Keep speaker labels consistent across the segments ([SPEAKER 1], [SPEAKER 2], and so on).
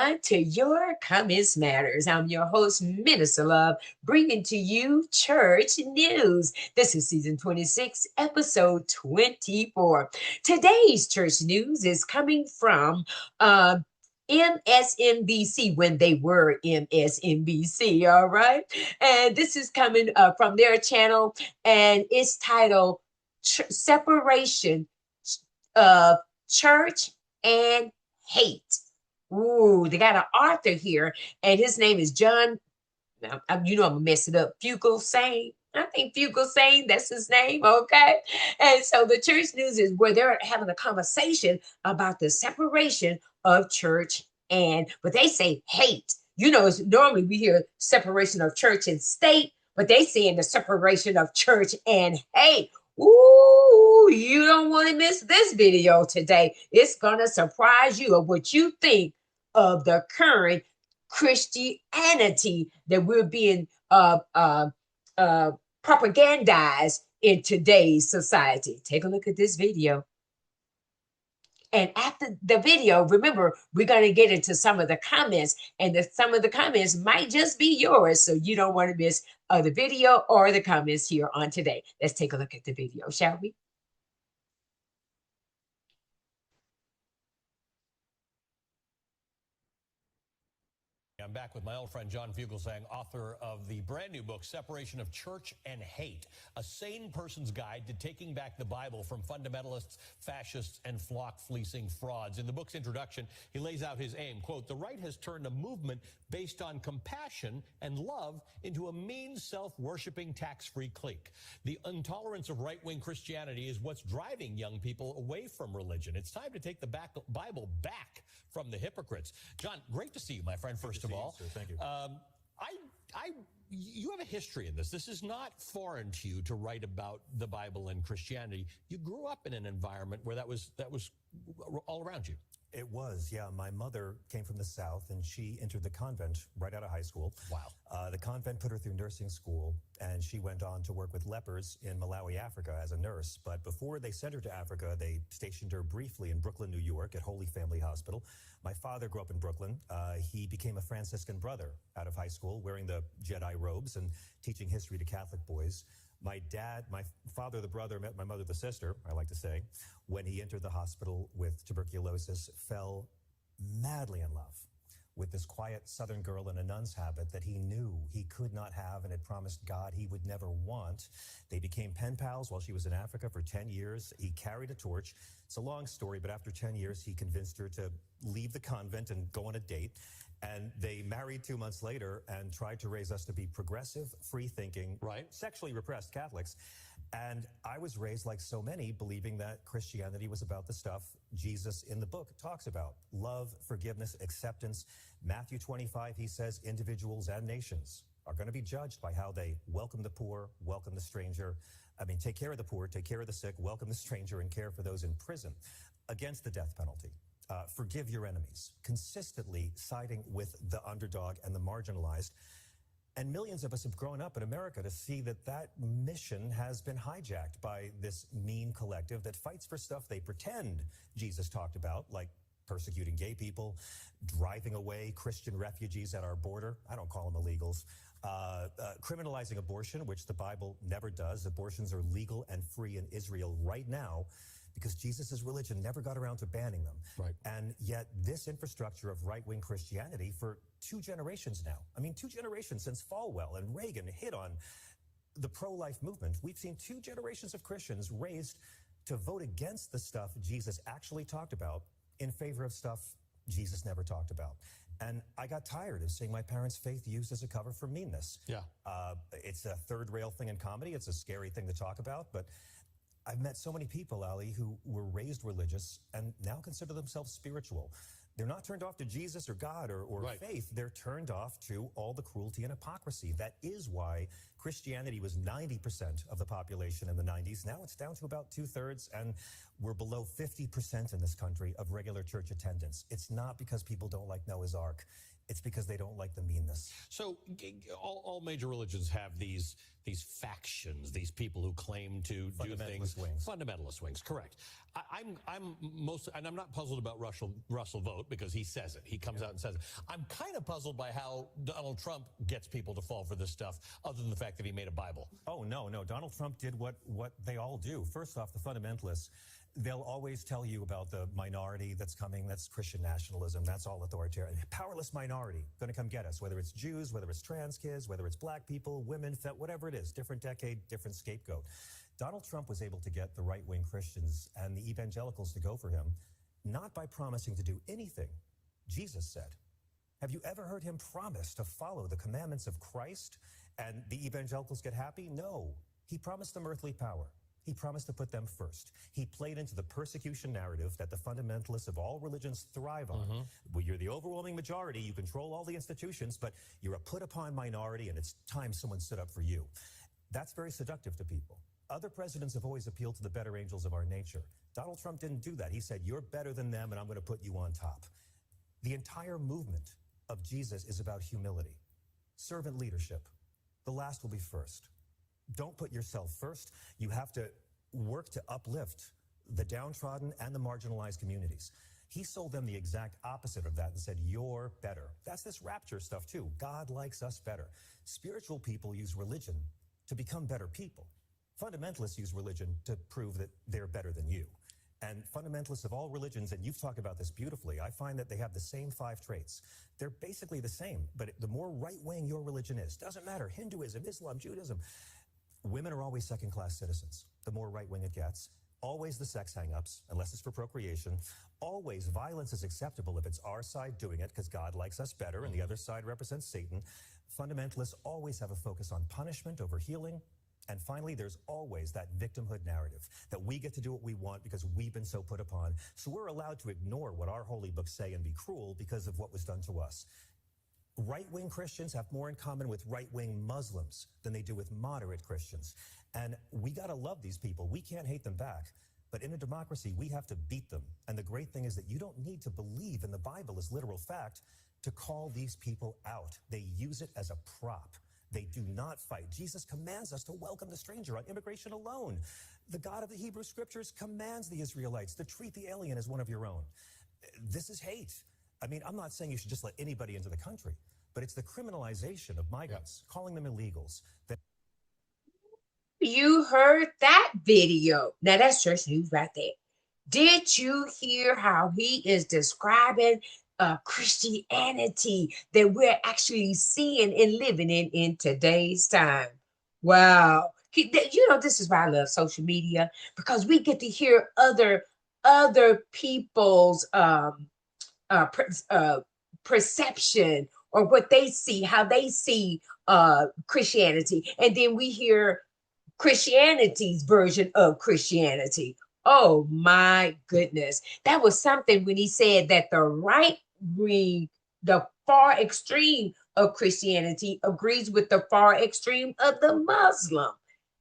[SPEAKER 1] everyone, to Your Comments Matters. I'm your host, Minister Love, bringing to you church news. This is season 26, episode 24. Today's church news is coming from MSNBC when they were MSNBC, all right? And this is coming from their channel, and it's titled Separation of Church and Hate. Ooh, they got an author here, and his name is John. I'm gonna mess it up. Fugelsang. I think Fugelsang, that's his name. Okay. And so the church news is where they're having a conversation about the separation of church but they say hate. Normally we hear separation of church and state, but they say in the separation of church and hate. Ooh, you don't want to miss this video today. It's gonna surprise you of what you think of the current Christianity that we're being propagandized in today's society. Take a look at this video. And after the video, remember, we're going to get into some of the comments, and some of the comments might just be yours. So you don't want to miss the video or the comments here on today. Let's take a look at the video, shall we?
[SPEAKER 2] I'm back with my old friend John Fugelsang, author of the brand new book, Separation of Church and Hate, a sane person's guide to taking back the Bible from fundamentalists, fascists, and flock-fleecing frauds. In the book's introduction, he lays out his aim, quote, "The right has turned a movement based on compassion and love into a mean, self-worshiping, tax-free clique. The intolerance of right-wing Christianity is what's driving young people away from religion. It's time to take the Bible back from the hypocrites." John, great to see you, my friend, first of all.
[SPEAKER 3] Sir, thank you.
[SPEAKER 2] You have a history in this. This is not foreign to you to write about the Bible and Christianity. You grew up in an environment where that was all around you.
[SPEAKER 3] It was, yeah. My mother came from the South, and she entered the convent right out of high school.
[SPEAKER 2] Wow.
[SPEAKER 3] The convent put her through nursing school, and she went on to work with lepers in Malawi, Africa, as a nurse. But before they sent her to Africa, they stationed her briefly in Brooklyn, New York, at Holy Family Hospital. My father grew up in Brooklyn. He became a Franciscan brother out of high school, wearing the Jedi robes and teaching history to Catholic boys. My father, the brother, met my mother, the sister, I like to say, when he entered the hospital with tuberculosis, fell madly in love with this quiet Southern girl in a nun's habit that he knew he could not have and had promised God he would never want. They became pen pals while she was in Africa for 10 years. He carried a torch. It's a long story, but after 10 years, he convinced her to leave the convent and go on a date. And they married 2 months later and tried to raise us to be progressive, free-thinking,
[SPEAKER 2] right,
[SPEAKER 3] sexually repressed Catholics. And I was raised, like so many, believing that Christianity was about the stuff Jesus in the book talks about: love, forgiveness, acceptance. Matthew 25, he says individuals and nations are going to be judged by how they welcome the poor, welcome the stranger. Take care of the poor, take care of the sick, welcome the stranger, and care for those in prison, against the death penalty. Forgive your enemies, consistently siding with the underdog and the marginalized. And millions of us have grown up in America to see that mission has been hijacked by this mean collective that fights for stuff they pretend Jesus talked about, like persecuting gay people, driving away Christian refugees at our border. I don't call them illegals. Criminalizing abortion, which the Bible never does. Abortions are legal and free in Israel right now, because Jesus' religion never got around to banning them.
[SPEAKER 2] Right.
[SPEAKER 3] And yet this infrastructure of right-wing Christianity for 2 generations now, 2 generations since Falwell and Reagan hit on the pro-life movement, we've seen 2 generations of Christians raised to vote against the stuff Jesus actually talked about in favor of stuff Jesus never talked about. And I got tired of seeing my parents' faith used as a cover for meanness.
[SPEAKER 2] Yeah.
[SPEAKER 3] It's a third-rail thing in comedy. It's a scary thing to talk about, but I've met so many people, Ali, who were raised religious and now consider themselves spiritual. They're not turned off to Jesus or God or
[SPEAKER 2] right,
[SPEAKER 3] faith. They're turned off to all the cruelty and hypocrisy. That is why Christianity was 90% of the population in the 90s. Now it's down to about 2/3, and we're below 50% in this country of regular church attendance. It's not because people don't like Noah's Ark. It's because they don't like the meanness.
[SPEAKER 2] So all major religions have these these factions, these people who claim to do things. Fundamentalist wings, correct. I'm most, and I'm not puzzled about Russell Vogt because he says it. He comes out and says it. I'm kind of puzzled by how Donald Trump gets people to fall for this stuff, other than the fact that he made a Bible.
[SPEAKER 3] Oh, no. Donald Trump did what they all do. First off, the fundamentalists, they'll always tell you about the minority that's coming. That's Christian nationalism. That's all authoritarian. Powerless minority going to come get us, whether it's Jews, whether it's trans kids, whether it's black people, women, whatever it is, different decade, different scapegoat. Donald Trump was able to get the right-wing Christians and the evangelicals to go for him, not by promising to do anything Jesus said. Have you ever heard him promise to follow the commandments of Christ and the evangelicals get happy? No. He promised them earthly power. He promised to put them first. He played into the persecution narrative that the fundamentalists of all religions thrive on. Well, you're the overwhelming majority, you control all the institutions, but you're a put-upon minority, and it's time someone stood up for you. That's very seductive to people. Other presidents have always appealed to the better angels of our nature. Donald Trump didn't do that. He said, you're better than them, and I'm going to put you on top. The entire movement of Jesus is about humility, servant leadership. The last will be first. Don't put yourself first. You have to work to uplift the downtrodden and the marginalized communities. He sold them the exact opposite of that and said, you're better. That's this rapture stuff too. God likes us better. Spiritual people use religion to become better people. Fundamentalists use religion to prove that they're better than you. And fundamentalists of all religions, and you've talked about this beautifully, I find that they have the same 5 traits. They're basically the same, but the more right-wing your religion is, doesn't matter, Hinduism, Islam, Judaism, women are always second-class citizens, the more right-wing it gets. Always the sex hang-ups, unless it's for procreation. Always violence is acceptable if it's our side doing it because God likes us better and the other side represents Satan. Fundamentalists always have a focus on punishment over healing. And finally, there's always that victimhood narrative that we get to do what we want because we've been so put upon. So we're allowed to ignore what our holy books say and be cruel because of what was done to us. Right-wing Christians have more in common with right-wing Muslims than they do with moderate Christians. And we got to love these people. We can't hate them back. But in a democracy, we have to beat them. And the great thing is that you don't need to believe in the Bible as literal fact to call these people out. They use it as a prop. They do not fight. Jesus commands us to welcome the stranger on immigration alone. The God of the Hebrew Scriptures commands the Israelites to treat the alien as one of your own. This is hate. I mean, I'm not saying you should just let anybody into the country, but it's the criminalization of migrants, calling them illegals.
[SPEAKER 1] You heard that video. Now that's church news right there. Did you hear how he is describing Christianity that we're actually seeing and living in today's time? Wow. You know, this is why I love social media, because we get to hear other people's perception or what they see, how they see Christianity. And then we hear Christianity's version of Christianity. Oh my goodness. That was something when he said that the right wing, the far extreme of Christianity agrees with the far extreme of the Muslim.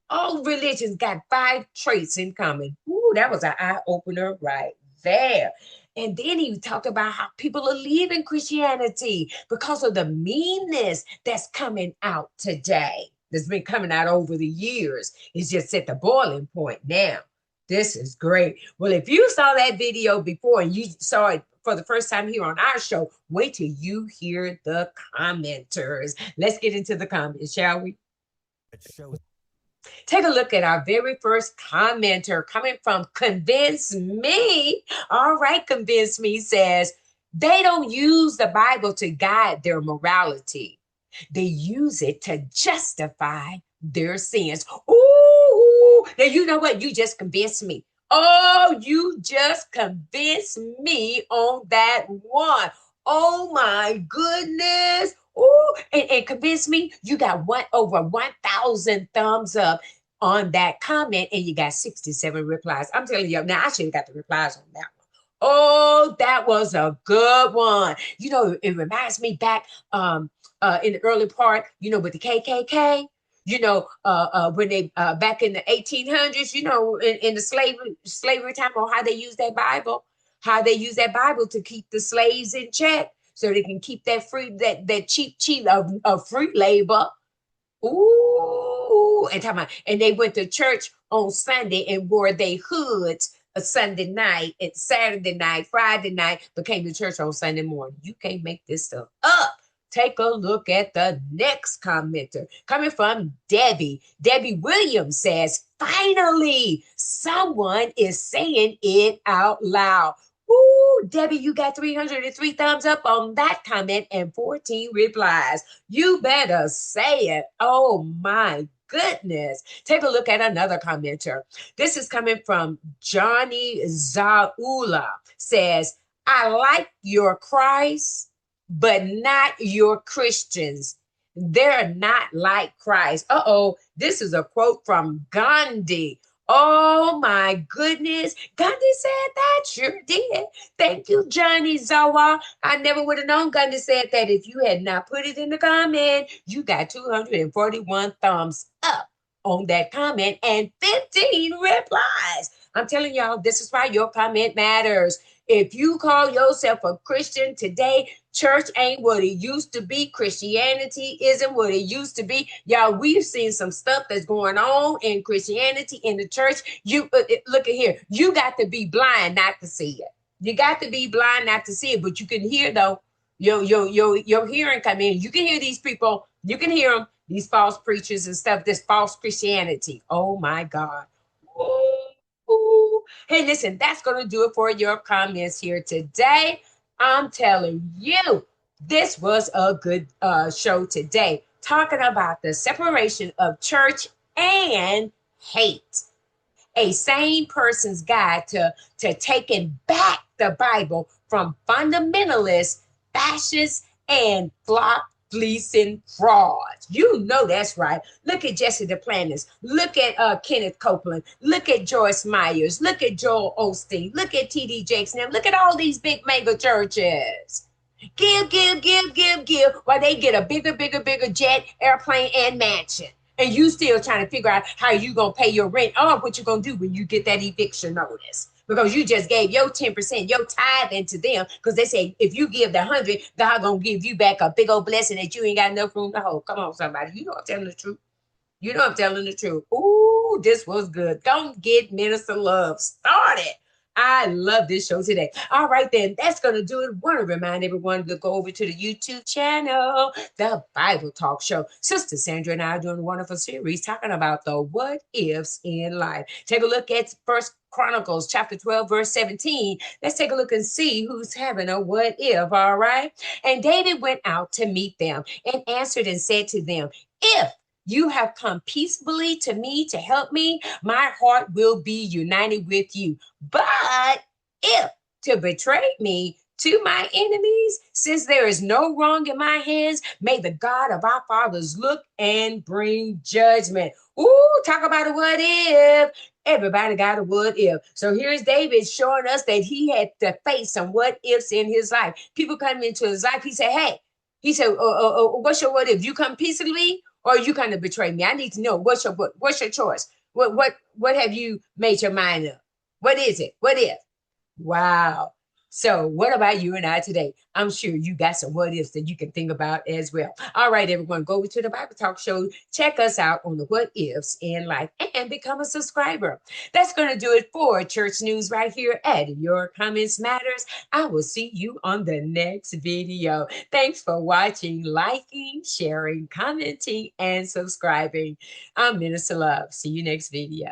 [SPEAKER 1] All religions got 5 traits in common. Ooh, that was an eye-opener right there. And then he talked about how people are leaving Christianity because of the meanness that's coming out today. That's been coming out over the years. It's just at the boiling point now. This is great. Well, if you saw that video before and you saw it for the first time here on our show, wait till you hear the commenters. Let's get into the comments, shall we? Take a look at our very first commenter coming from Convince Me. All right, Convince Me says, they don't use the Bible to guide their morality. They use it to justify their sins. Ooh, now you know what? You just convinced me. Oh, you just convinced me on that one. Oh my goodness. Oh, and convince me. You got over 1,000 thumbs up on that comment, and you got 67 replies. I'm telling you, now I should have got the replies on that one. Oh, that was a good one. You know, it reminds me back in the early part, you know, with the KKK, you know, when they back in the 1800s, you know, in the slavery time, or how they use that Bible to keep the slaves in check so they can keep that cheap of free labor. Ooh, Ooh, and they went to church on Sunday and wore their hoods a Sunday night and Saturday night, Friday night, but came to church on Sunday morning. You can't make this stuff up. Take a look at the next commenter coming from Debbie. Debbie Williams says, finally, someone is saying it out loud. Ooh, Debbie, you got 303 thumbs up on that comment and 14 replies. You better say it. Oh my goodness. Take a look at another commenter. This is coming from Johnny Zaula. Says, I like your Christ, but not your Christians. They're not like Christ. Uh-oh, this is a quote from Gandhi. Oh my goodness. Gandhi said that? Sure did. Thank you, Johnny Zawa. I never would have known Gandhi said that if you had not put it in the comment. You got 241 thumbs up on that comment and 15 replies. I'm telling y'all, this is why your comment matters. If you call yourself a Christian today, church ain't what it used to be. Christianity isn't what it used to be. Y'all, we've seen some stuff that's going on in Christianity, in the church. You look at here. You got to be blind not to see it. You got to be blind not to see it, but you can hear though. Your hearing come in. You can hear these people. You can hear them. These false preachers and stuff. This false Christianity. Oh my God. Ooh. Hey, listen, that's going to do it for your comments here today. I'm telling you, this was a good show today, talking about the separation of church and hate. A sane person's guide to taking back the Bible from fundamentalists, fascists, and flock fleecing frauds. You know that's right. Look at Jesse Duplantis. Look at Kenneth Copeland. Look at Joyce Myers. Look at Joel Osteen. Look at T.D. Jakes. Now look at all these big mega churches. Give, while they get a bigger jet, airplane, and mansion. And you still trying to figure out how you going to pay your rent or what you're going to do when you get that eviction notice. Because you just gave your 10%, your tithe into them. Because they say, if you give the 100, God going to give you back a big old blessing that you ain't got enough room to hold. Come on, somebody. You know I'm telling the truth. You know I'm telling the truth. Ooh, this was good. Don't get Minister Love started. I love this show today. All right, then, that's going to do it. Want to remind everyone to go over to the YouTube channel, The Bible Talk Show. Sister Sandra and I are doing a wonderful series talking about the what ifs in life. Take a look at First Chronicles chapter 12, verse 17. Let's take a look and see who's having a what if, all right? And David went out to meet them and answered and said to them, if you have come peaceably to me to help me, my heart will be united with you. But if to betray me to my enemies, since there is no wrong in my hands, may the God of our fathers look and bring judgment. Ooh, talk about a what if. Everybody got a what if. So here's David showing us that he had to face some what ifs in his life. People come into his life. He said, what's your what if? You come peaceably? Or you kind of betray me? I need to know what's your choice? What have you made your mind up? What is it? What if? Wow. So what about you and I today? I'm sure you got some what ifs that you can think about as well. All right, everyone, go over to the Bible Talk Show. Check us out on the what ifs in life and become a subscriber. That's going to do it for Church News right here at Your Comments Matters. I will see you on the next video. Thanks for watching, liking, sharing, commenting, and subscribing. I'm Minister Love. See you next video.